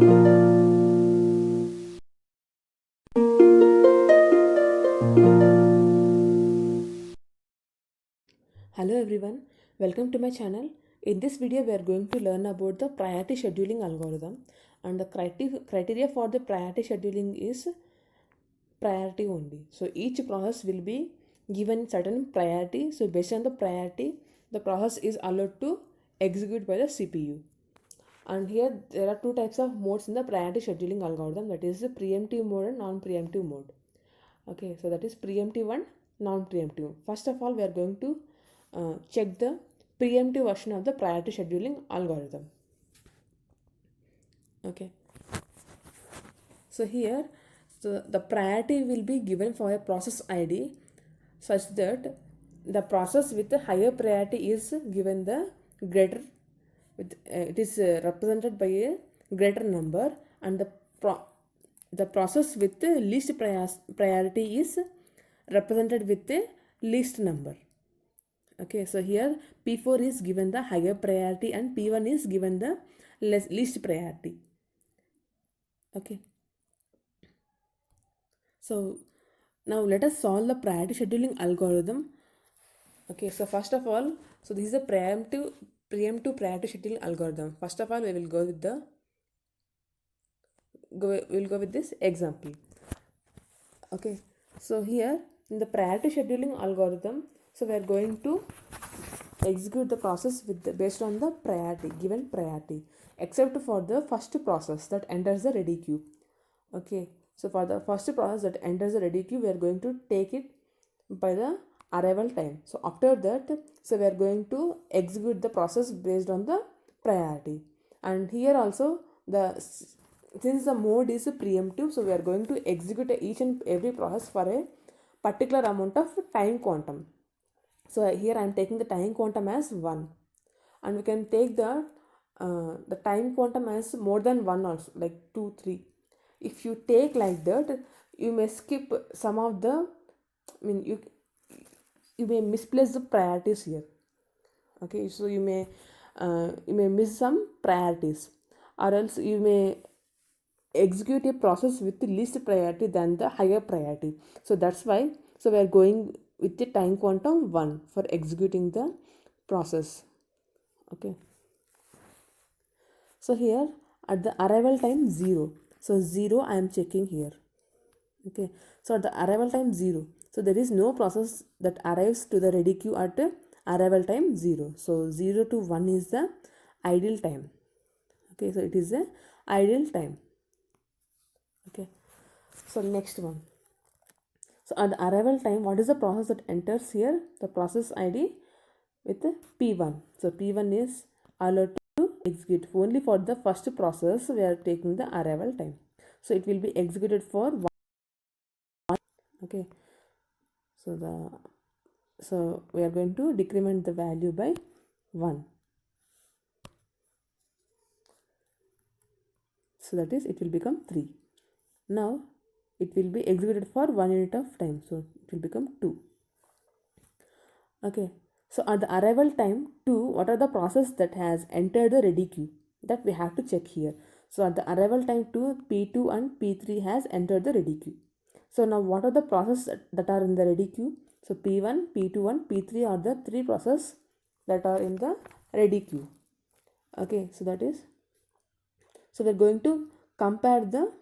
Hello everyone, welcome to my channel. In this video we are going to learn about the priority scheduling algorithm, and the criteria for the priority scheduling is priority only. So each process will be given certain priority. So based on the priority, the process is allowed to execute by the CPU. And here there are two types of modes in the priority scheduling algorithm, that is the preemptive mode and non-preemptive mode. Okay, so that is preemptive and non-preemptive. First of all, we are going to check the preemptive version of the priority scheduling algorithm. Okay, so here, so the priority will be given for a process ID such that the process with the higher priority is given the greater with it is represented by a greater number, and the process with the least priority is represented with the least number. Okay, so here P4 is given the higher priority and P1 is given the least priority. Okay, so now let us solve the priority scheduling algorithm. Okay, so first of all, so this is a preemptive priority scheduling algorithm. First of all, we will go with the we'll go with this example. Okay, so here in the priority scheduling algorithm, so we are going to execute the process with based on the priority, given priority, except for the first process that enters the ready queue. Okay, so for the first process that enters the ready queue, we are going to take it by the arrival time. So after that, so we are going to execute the process based on the priority. And here also, the since the mode is preemptive, so we are going to execute each and every process for a particular amount of time quantum. So here I am taking the time quantum as 1, and we can take the time quantum as more than 1 also, like 2 3. If you take like that, you may skip some of the, I mean, you may misplace the priorities here. Okay, so you may miss some priorities, or else you may execute a process with the least priority than the higher priority. So that's why, so we are going with the time quantum 1 for executing the process. Okay, so here at the arrival time 0, so 0 I am checking here. Okay, so at the arrival time 0, so there is no process that arrives to the ready queue at arrival time 0. So 0 to 1 is the ideal time. Okay, so it is the ideal time. Okay, so next one, so at the arrival time, what is the process that enters here? The process ID with P1. So P1 is allowed to execute only for the first process. We are taking the arrival time. So it will be executed for 1. Okay, so we are going to decrement the value by 1. So that is, it will become 3. Now it will be executed for 1 unit of time. So it will become 2. Okay, so at the arrival time 2, what are the process that has entered the ready queue? That we have to check here. So at the arrival time 2, P2 and P3 has entered the ready queue. So now what are the processes that are in the ready queue? So P1, P2 and P3 are the 3 processes that are in the ready queue. Okay, so that is, so we're going to compare the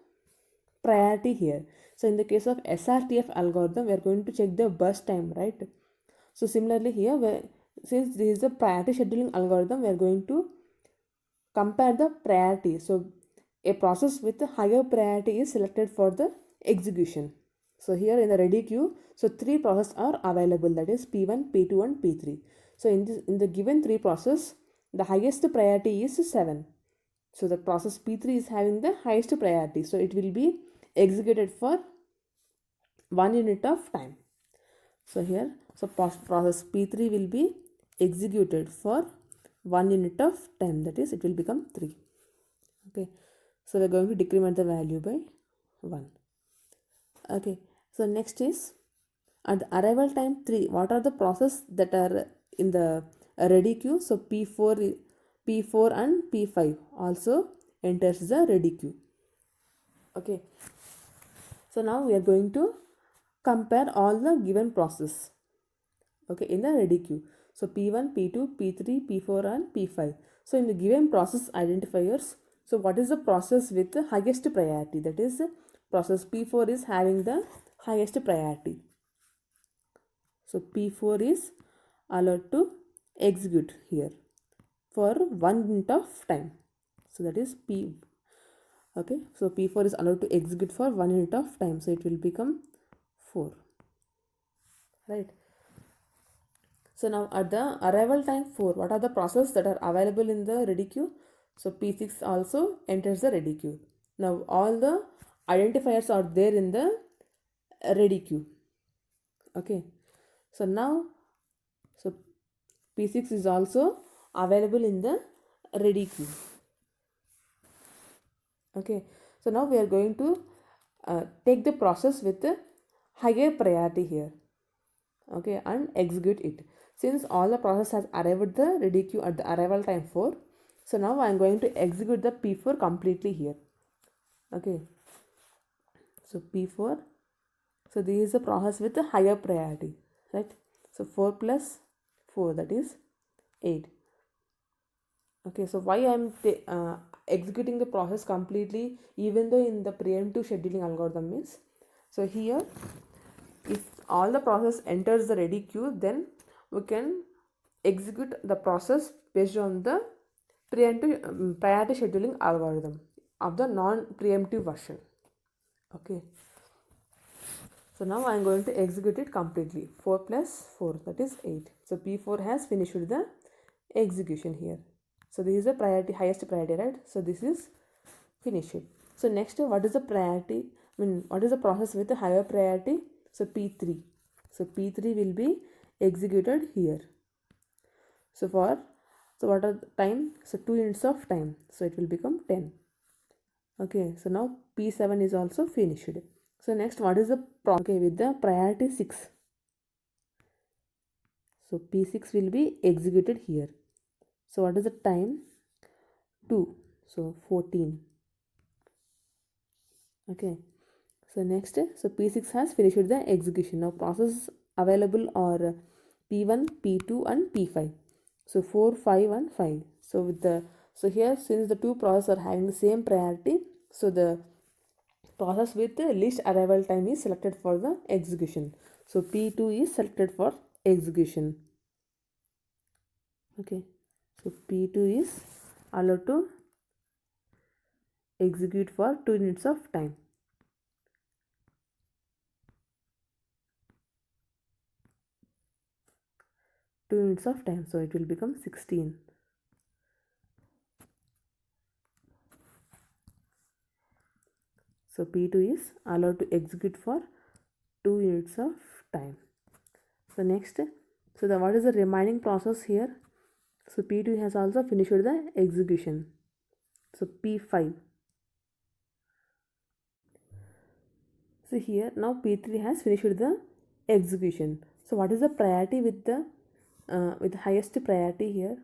priority here. So in the case of SRTF algorithm, we're going to check the burst time, right? So similarly here, since this is the priority scheduling algorithm, we are going to compare the priority. So a process with a higher priority is selected for the execution. So here in the ready queue, so 3 processes are available, that is P1, P2 and P3. So in the given 3 process, the highest priority is 7. So the process P3 is having the highest priority. So it will be executed for 1 unit of time. So here, so process P3 will be executed for 1 unit of time, that is, it will become 3. Okay, so we're going to decrement the value by 1. Okay, so next is at the arrival time 3, what are the process that are in the ready queue? So P4 and P5 also enters the ready queue. Okay, so now we are going to compare all the given process, okay, in the ready queue. So P1, P2, P3, P4 and P5. So in the given process identifiers, so what is the process with the highest priority? That is process P4 is having the highest priority. So P4 is allowed to execute here for 1 minute of time. So that is P. Okay, so P4 is allowed to execute for 1 minute of time. So it will become 4. Right. So now at the arrival time 4, what are the processes that are available in the ready queue? So P6 also enters the ready queue. Now all the identifiers are there in the ready queue. Okay. So now, so P6 is also available in the ready queue. Okay. So now we are going to take the process with the higher priority here. Okay, and execute it. Since all the process has arrived at the ready queue at the arrival time 4, so now I am going to execute the P4 completely here. Okay, so P4, so this is the process with a higher priority, right? So 4 plus 4, that is 8. Okay, so why I am executing the process completely even though in the preemptive scheduling algorithm is, so here if all the process enters the ready queue, then we can execute the process based on the preemptive priority scheduling algorithm of the non-preemptive version. Okay, so now I am going to execute it completely. 4 plus 4, that is 8. So P4 has finished the execution here. So this is the priority, highest priority, right? So this is finished. So next, what is the priority? What is the process with a higher priority? So P3. So P3 will be executed here. So what are the time? So 2 units of time. So it will become 10. Okay, so now P7 is also finished. So next, what is the okay with the priority 6? So P6 will be executed here. So what is the time? 2. So 14. Okay. So next, so P6 has finished the execution. Now processes available are P1, P2 and P5. So 4, 5 and 5. So with the, so here since the two processes are having the same priority, so the process with the least arrival time is selected for the execution. So P2 is selected for execution. Okay. So P2 is allowed to execute for 2 units of time. Units of time, so it will become 16. So P2 is allowed to execute for 2 units of time. So next, so the what is the remaining process here? So P2 has also finished the execution. So P5. So here now P3 has finished the execution. So what is the priority with the highest priority here?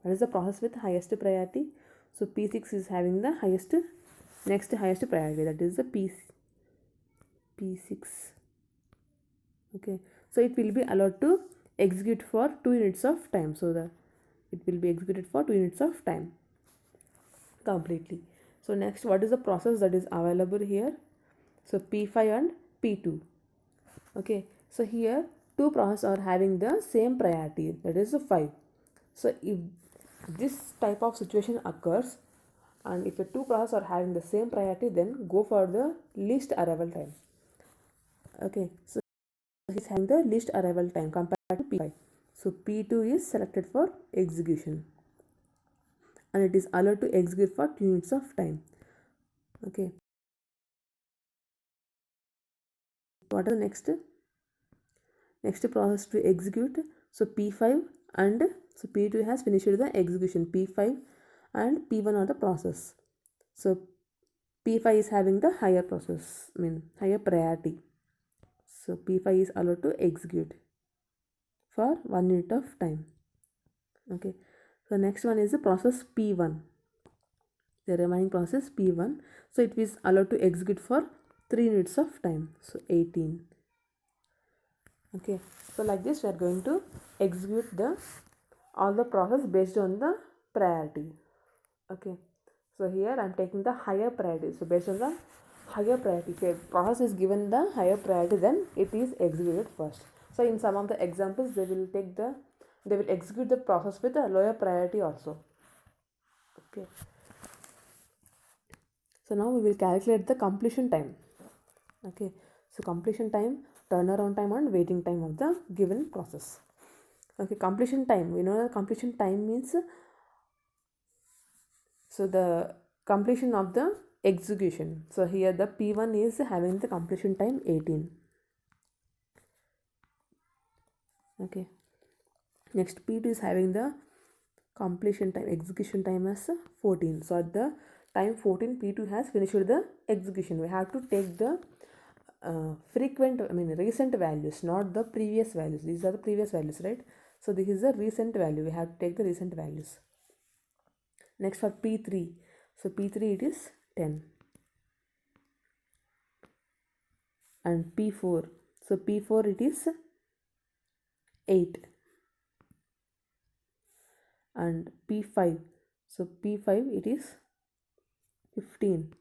What is the process with highest priority? So P6 is having the highest, next highest priority, that is the P6. Okay, so it will be allowed to execute for 2 units of time. So it will be executed for 2 units of time completely. So next, what is the process that is available here? So P5 and P2. Okay, so here two processes are having the same priority, that is the 5. So if this type of situation occurs and if the two processes are having the same priority, then go for the least arrival time. Okay, so is having the least arrival time compared to P5. So P2 is selected for execution and it is allowed to execute for 2 units of time. Okay. What are the next process to execute? So P5 and so P2 has finished the execution. P5 and P1 are the process. So P5 is having the higher process, higher priority. So P5 is allowed to execute for 1 unit of time. Okay, so next one is the process P1. the remaining process P1. So it is allowed to execute for 3 units of time. So 18. Okay, so like this we are going to execute all the process based on the priority. Okay, so here I am taking the higher priority. So based on the higher priority, if a process is given the higher priority, then it is executed first. So in some of the examples, they will execute the process with a lower priority also. Okay, so now we will calculate the completion time. Okay, so completion time, turnaround time and waiting time of the given process. Okay, completion time, we know that completion time means so the completion of the execution. So here the P1 is having the completion time 18. Okay, next P2 is having the completion time, execution time as 14. So at the time 14, P2 has finished the execution. We have to take the recent values, not the previous values. These are the previous values, right? So this is the recent value. We have to take the recent values. Next for P3. So P3 it is 10. And P4. So P4 it is 8. And P5. So P5 it is 15.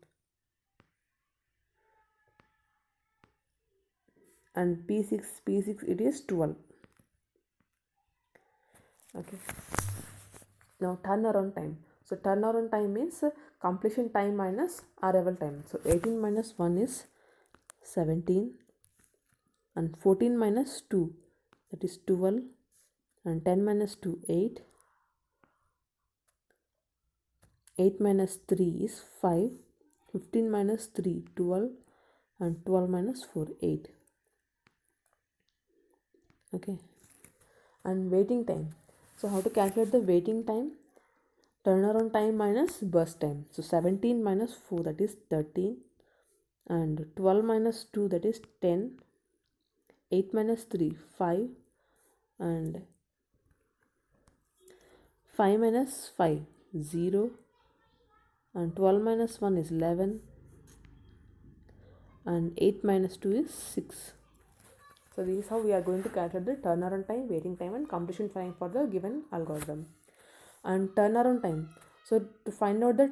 And P6 it is 12. Okay. Now turnaround time. So turnaround time means completion time minus arrival time. So 18 minus 1 is 17. And 14 minus 2 that is 12. And 10 minus 2 8. 8 minus 3 is 5. 15 minus 3 12. And 12 minus 4 8. Okay, and waiting time. So how to calculate the waiting time? Turnaround time minus burst time. So 17 minus 4 that is 13. And 12 minus 2 that is 10. 8 minus 3 5. And 5 minus 5 0. And 12 minus 1 is 11. And 8 minus 2 is 6. So this is how we are going to calculate the turnaround time, waiting time and completion time for the given algorithm. And turnaround time. So to find out the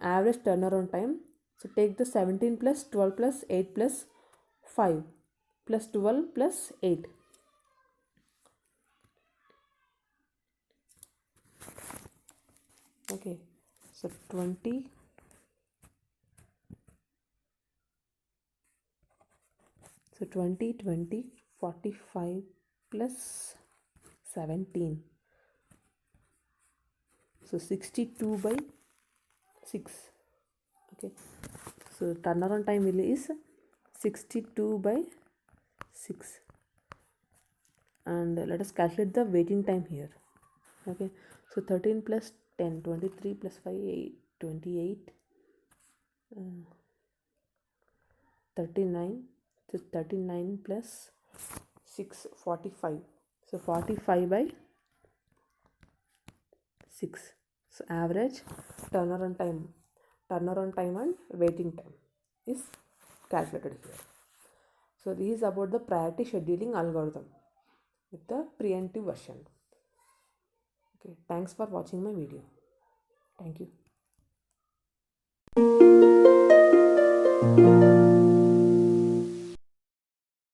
average turnaround time, so take the 17 plus 12 plus 8 plus 5 plus 12 plus 8. Okay, so 20. So 20, 20, 45 plus 17. So 62 by 6. Okay, so turnaround time is 62 by 6. And let us calculate the waiting time here. Okay, so 13 plus 10, 23 plus 5, 8, 28. 39. So 39 plus 6, 45. So 45 by 6. So average turnaround time and waiting time is calculated here. So this is about the priority scheduling algorithm with the preemptive version. Okay, thanks for watching my video. Thank you.